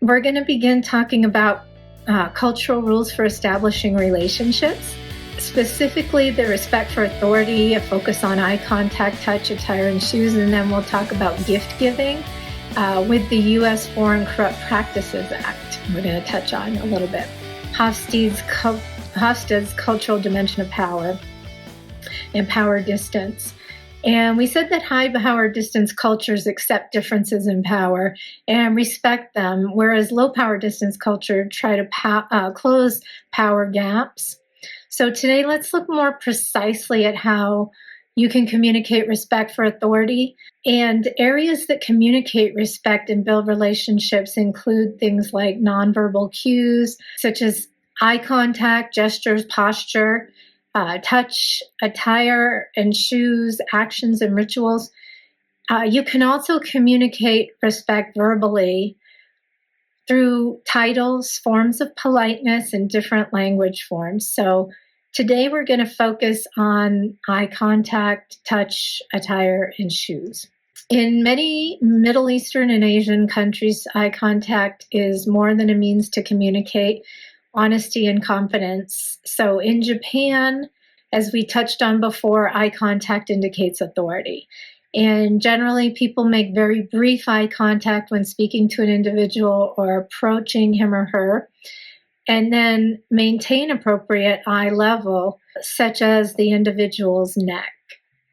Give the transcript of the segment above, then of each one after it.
We're going to begin talking about cultural rules for establishing relationships, specifically the respect for authority, a focus on eye contact, touch, attire, and shoes, and then we'll talk about gift giving with the U.S. Foreign Corrupt Practices Act. We're going to touch on a little bit. Hofstede's cultural dimension of power and power distance. And we said that high power distance cultures accept differences in power and respect them, whereas low power distance culture try to close power gaps. So today, let's look more precisely at how you can communicate respect for authority. And areas that communicate respect and build relationships include things like nonverbal cues, such as eye contact, gestures, posture, touch, attire, and shoes, actions, and rituals. You can also communicate respect verbally through titles, forms of politeness, and different language forms. So today we're going to focus on eye contact, touch, attire, and shoes. In many Middle Eastern and Asian countries, eye contact is more than a means to communicate honesty and confidence. So in Japan, as we touched on before, eye contact indicates authority. And generally, people make very brief eye contact when speaking to an individual or approaching him or her, and then maintain appropriate eye level, such as the individual's neck.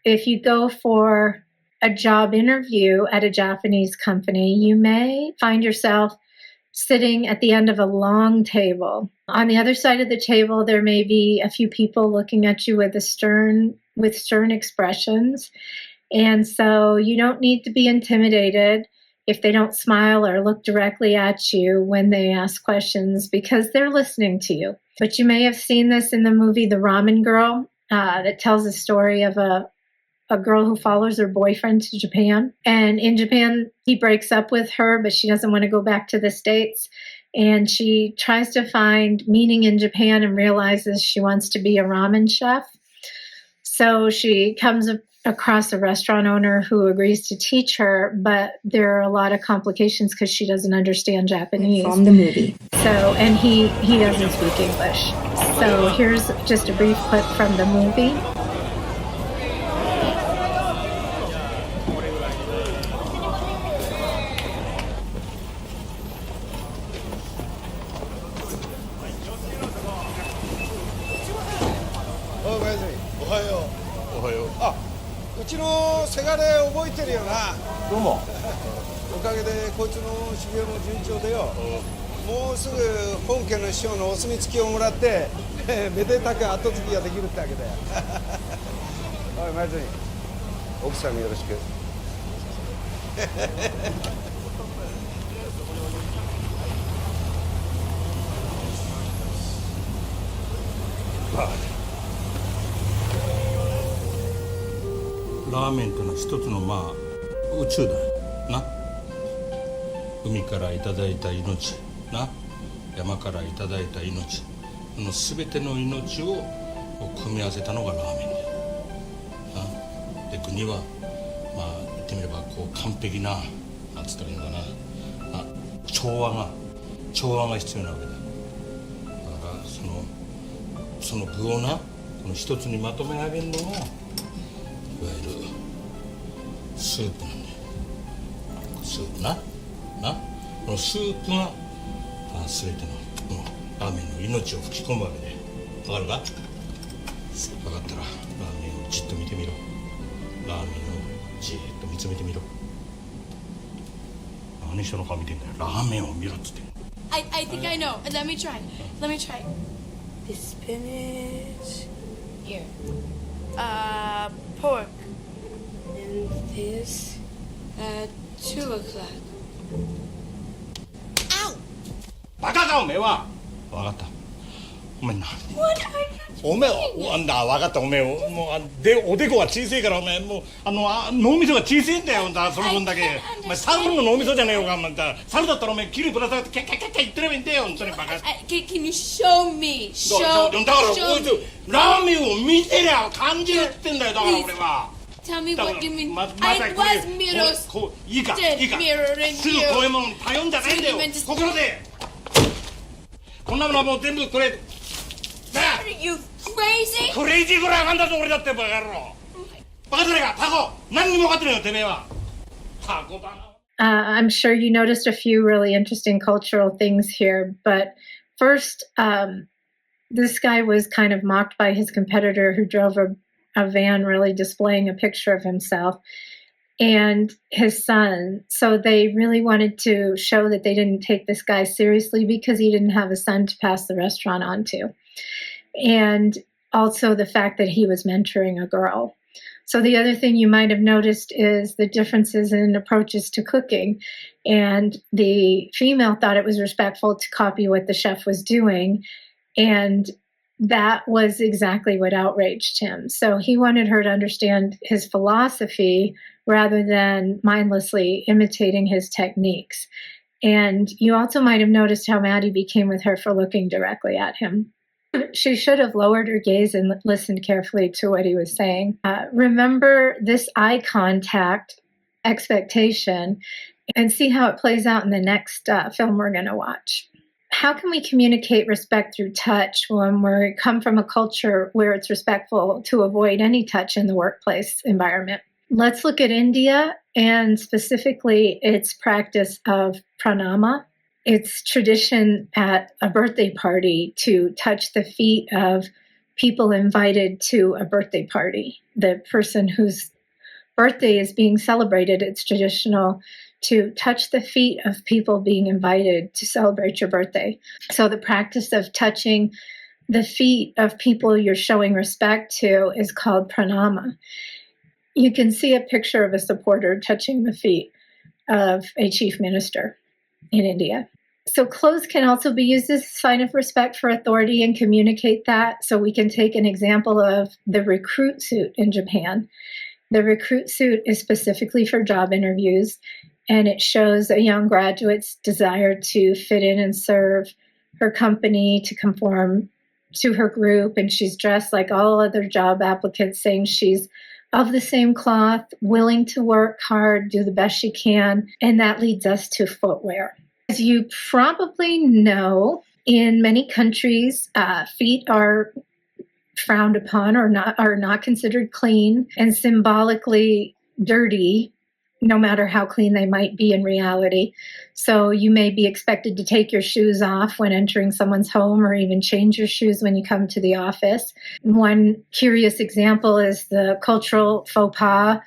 If you go for a job interview at a Japanese company, you may find yourself sitting at the end of a long table. On the other side of the table, there may be a few people looking at you with stern expressions. And so you don't need to be intimidated if they don't smile or look directly at you when they ask questions, because they're listening to you. But you may have seen this in the movie The Ramen Girl, that tells the story of a girl who follows her boyfriend to Japan. And in Japan, he breaks up with her, but she doesn't want to go back to the States. And she tries to find meaning in Japan and realizes she wants to be a ramen chef. So she comes across a restaurant owner who agrees to teach her, but there are a lot of complications because she doesn't understand Japanese. From the movie. So, and he doesn't speak English. So here's just a brief clip from the movie. うちのせがれ覚えてるよな。どうも。おかげでこいつの修行も順調でよ。もうすぐ本家の師匠のお墨付きをもらってめでたく後継ぎができるってわけだよ。おい前津奥さんによろしく。ラーメンってのは一つの宇宙だよな。海からいただいた命な、山からいただいた命の全ての命を組み合わせたのがラーメンだよな。で国は言ってみれば完璧ななんつったらいいのかな、調和が必要なわけだ。だからその具をな、この一つにまとめ上げるのがいわゆるスープなんだよ。スープなこのスープが全てのラーメンの命を吹き込むわけで、分かるか？分かったらラーメンをじっと見てみろ。ラーメンをじっと見つめてみろ。何人の顔見てんだよ。ラーメンを見ろっつって。I think I know. Let me try. The spinach. Here. Pork. And this at 2 o'clock. Ow! バカかおめえは。分かった。お前な。What are you おめえ分かったおめえもうおでこが小さいからお前もう脳みそが小さいんだよ。その分だけお前猿の脳みそじゃねえよか。猿だったらお前キリぶら下がってキャッキャッキャッキャ言ってればいいんだよ。本当にバカ。Can you show me? だからこいつラーメンを見てりゃ感じるって言ってんだよ。だから俺は。Tell me what you mean. I was mirrors. いいかすぐこういうものに頼んじゃないんだよ。and just. 心でこんなものはもう全部これな Are you crazy? クレイジーぐらいなんだぞ俺だってバカ野郎バカじゃねえかタコ何にも分かってないよてめえはタコだな I'm sure you noticed a few really interesting cultural things here, but first, this guy was kind of mocked by his competitor who drove a van really displaying a picture of himself and his son. So they really wanted to show that they didn't take this guy seriously because he didn't have a son to pass the restaurant on to. And also the fact that he was mentoring a girl. So the other thing you might have noticed is the differences in approaches to cooking. And the female thought it was respectful to copy what the chef was doing. And that was exactly what outraged him. So he wanted her to understand his philosophy rather than mindlessly imitating his techniques. And you also might have noticed how mad he became with her for looking directly at him. She should have lowered her gaze and listened carefully to what he was saying. Remember this eye contact expectation and see how it plays out in the next film we're going to watch. How can we communicate respect through touch when we come from a culture where it's respectful to avoid any touch in the workplace environment? Let's look at India and specifically its practice of pranama. It's tradition at a birthday party to touch the feet of people invited to a birthday party. The person whose birthday is being celebrated, it's traditional to touch the feet of people being invited to celebrate your birthday. So the practice of touching the feet of people you're showing respect to is called pranama. You can see a picture of a supporter touching the feet of a chief minister in India. So clothes can also be used as a sign of respect for authority and communicate that. So we can take an example of the recruit suit in Japan. The recruit suit is specifically for job interviews, and it shows a young graduate's desire to fit in and serve her company, to conform to her group, and she's dressed like all other job applicants, saying she's of the same cloth, willing to work hard, do the best she can, and that leads us to footwear. As you probably know, in many countries, feet are frowned upon or not considered clean and symbolically dirty, no matter how clean they might be in reality. So you may be expected to take your shoes off when entering someone's home or even change your shoes when you come to the office. One curious example is the cultural faux pas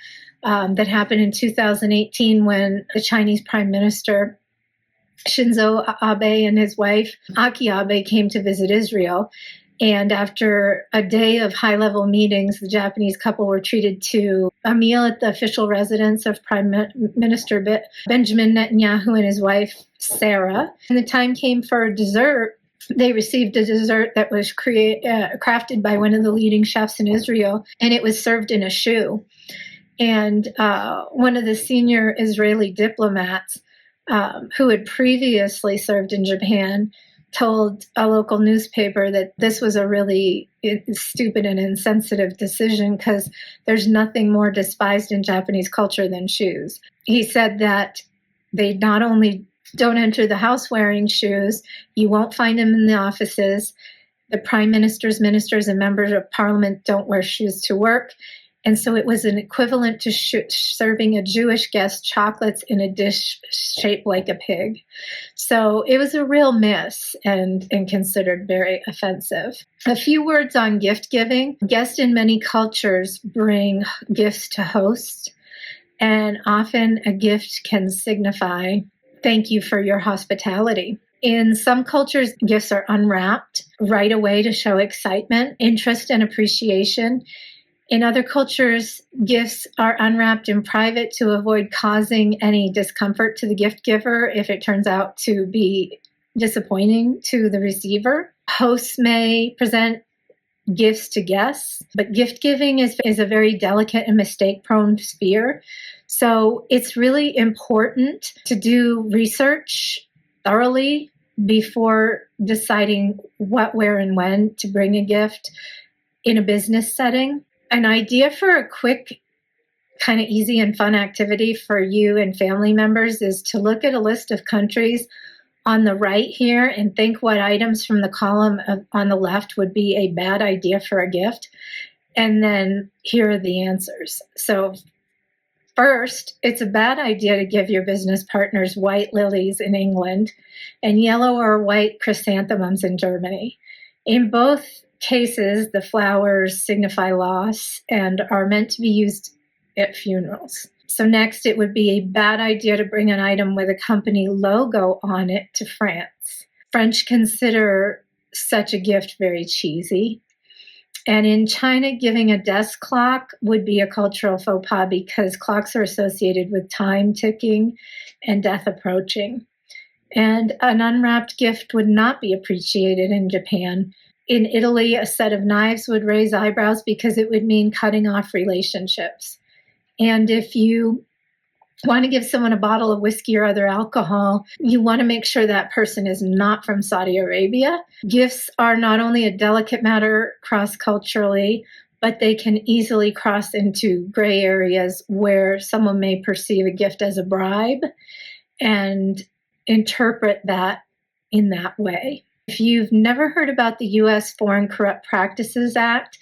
that happened in 2018 when a Chinese prime minister, Shinzo Abe, and his wife, Aki Abe, came to visit Israel. And after a day of high-level meetings, the Japanese couple were treated to a meal at the official residence of Prime Minister Benjamin Netanyahu and his wife, Sarah. And the time came for dessert. They received a dessert that was crafted by one of the leading chefs in Israel, and it was served in a shoe. And one of the senior Israeli diplomats who had previously served in Japan told a local newspaper that this was a really stupid and insensitive decision because there's nothing more despised in Japanese culture than shoes. He said that they not only don't enter the house wearing shoes, you won't find them in the offices. The prime ministers, ministers, and members of parliament don't wear shoes to work. And so it was an equivalent to serving a Jewish guest chocolates in a dish shaped like a pig. So it was a real miss and considered very offensive. A few words on gift giving. Guests in many cultures bring gifts to hosts, and often a gift can signify thank you for your hospitality. In some cultures, gifts are unwrapped right away to show excitement, interest, and appreciation. In other cultures, gifts are unwrapped in private to avoid causing any discomfort to the gift giver if it turns out to be disappointing to the receiver. Hosts may present gifts to guests, but gift giving is a very delicate and mistake-prone sphere. So it's really important to do research thoroughly before deciding what, where, and when to bring a gift in a business setting. An idea for a quick, kind of easy and fun activity for you and family members is to look at a list of countries on the right here and think what items from the column on the left would be a bad idea for a gift. And then here are the answers. So first, it's a bad idea to give your business partners white lilies in England and yellow or white chrysanthemums in Germany. In both cases, the flowers signify loss and are meant to be used at funerals. So next, it would be a bad idea to bring an item with a company logo on it to France. French consider such a gift very cheesy. And in China, giving a desk clock would be a cultural faux pas because clocks are associated with time ticking and death approaching. And an unwrapped gift would not be appreciated in Japan. In Italy, a set of knives would raise eyebrows because it would mean cutting off relationships. And if you want to give someone a bottle of whiskey or other alcohol, you want to make sure that person is not from Saudi Arabia. Gifts are not only a delicate matter cross-culturally, but they can easily cross into gray areas where someone may perceive a gift as a bribe and interpret that in that way. If you've never heard about the U.S. Foreign Corrupt Practices Act,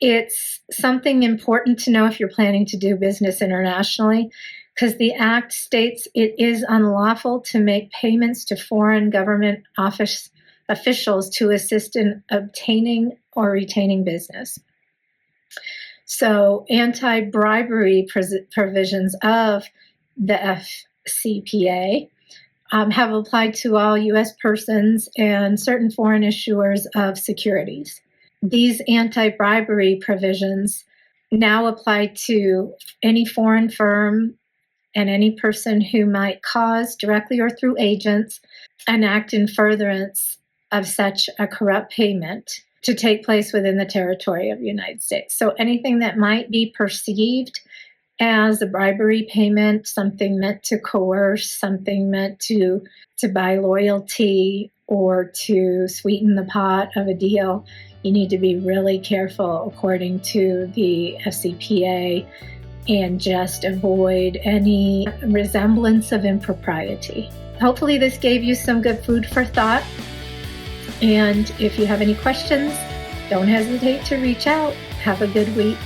it's something important to know if you're planning to do business internationally, because the act states it is unlawful to make payments to foreign government officials to assist in obtaining or retaining business. So anti-bribery provisions of the FCPA have applied to all U.S. persons and certain foreign issuers of securities. These anti-bribery provisions now apply to any foreign firm and any person who might cause, directly or through agents, an act in furtherance of such a corrupt payment to take place within the territory of the United States. So anything that might be perceived as a bribery payment, something meant to coerce, something meant to buy loyalty or to sweeten the pot of a deal, you need to be really careful according to the FCPA and just avoid any resemblance of impropriety. Hopefully this gave you some good food for thought. And if you have any questions, don't hesitate to reach out. Have a good week.